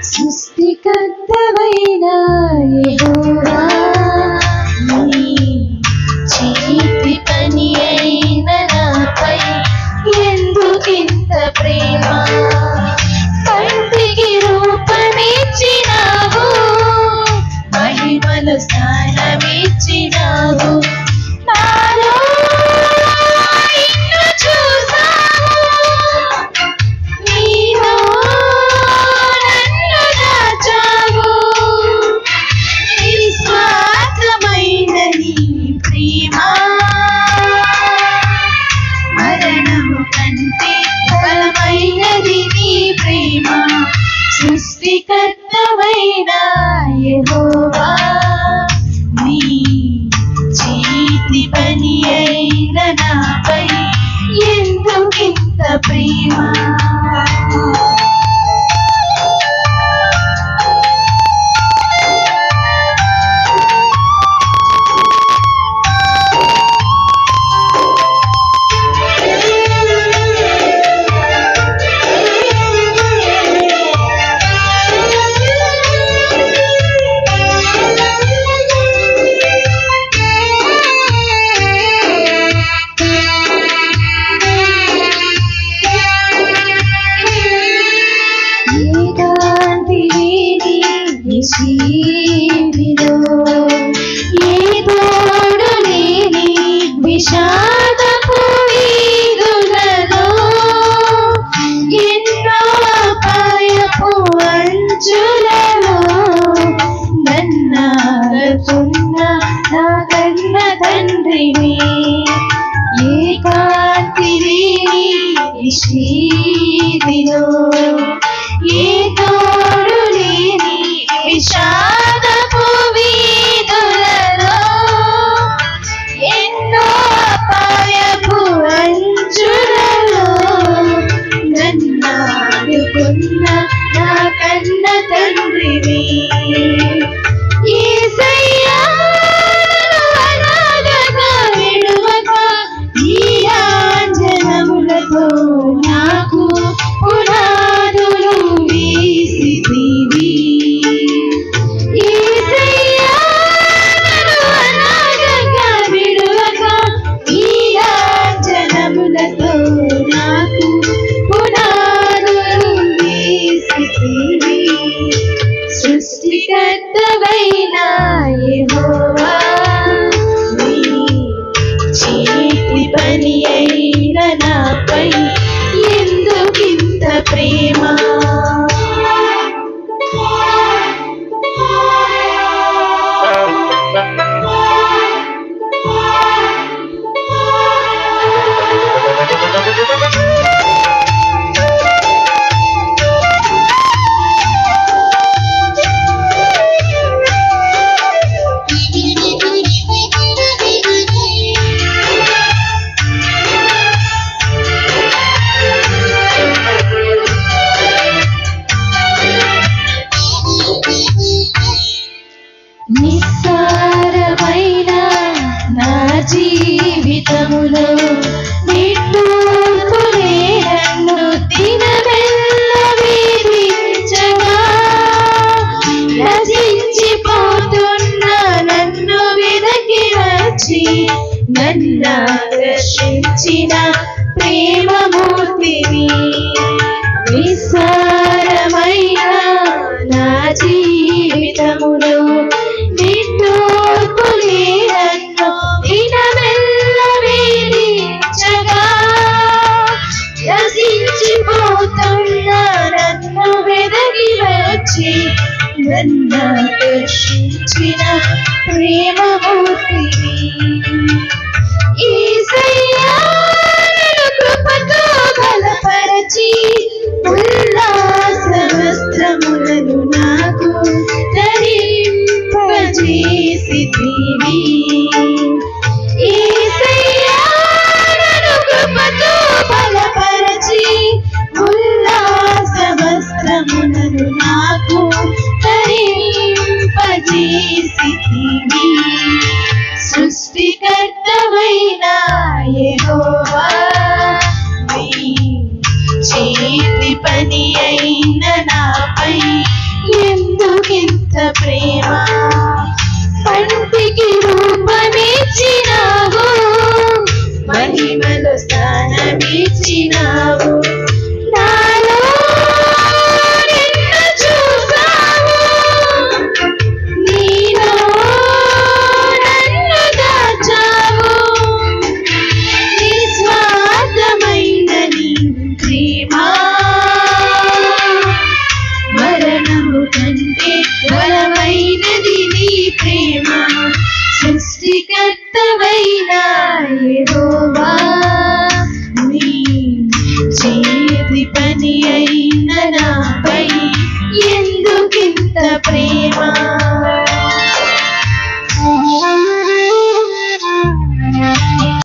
సృష్టికర్తవైన యెహోవా నీ చేతి పని అయిన నాపై ఎందుకింత ప్రేమ కంటికి రూపమిచ్చినావు మహిమను స్థానమిచ్చినావు నాలో నిన్ను చూసావు నీలో నన్ను దాచావు నిస్వార్థమైన నీ ప్రేమ మరణము కంటే బలమైనది నీ ప్రేమ సృష్టికర్తవైన యెహోవా నీ చేతి పని అయిన నాపై ఎందుకింత ప్రేమ జీవిలో ఏ తోడు లేని విషాదపు వీధులలో ఎన్నో అపాయపు అంచులలో నన్నాదుతున్న నా కన్న తండ్రిని ఏకాంతి లేని జీవిలో ఏ తోడు లేని విషాదపు వీధులలో ఎన్నో అపాయపు అంచులలో నన్నాదుకున్న నా కన్న తండ్రిని యేసయ్యా అనాథగా విడువక నీ ఆంజనములతో నాకు పునాదులు వేసితివి యేసయ్యా అనాథగా విడువక నీ ఆంజనములతో నాకు పునాదులు వేసితివి సృష్టికర్తవైన యెహోవా నీ చేతి పని అయిన నాపై ఎందుకింత ప్రేమ నిస్సారమైన నా జీవితములో నిట్టూర్పులే నన్ను దినమెల్ల వేధించగా నశించిపోతున్న నన్ను వెదకి వచ్చి నన్ను ఆకర్షించిన ప్రేమమూర్తివి నిస్సారమైన నా జీవితములో నిట్టూర్పులే నన్ను దినమెల్ల వేధించగా నశించిపోతున్న నన్ను వెదకి వచ్చి నన్ను ఆకర్షించిన ప్రేమమూర్తివి యేసయ్యా నన్ను కృపతో బలపరచి ఉల్లాస వస్త్రములను నాకు ధరింపజేసితివి యేసయ్యా నన్ను కృపతో బలపరచి ఉల్లాస వస్త్రములను నాకు ధరింపజేసితివి సృష్టికర్తవైన యెహోవా నీ చేతి పని అయిన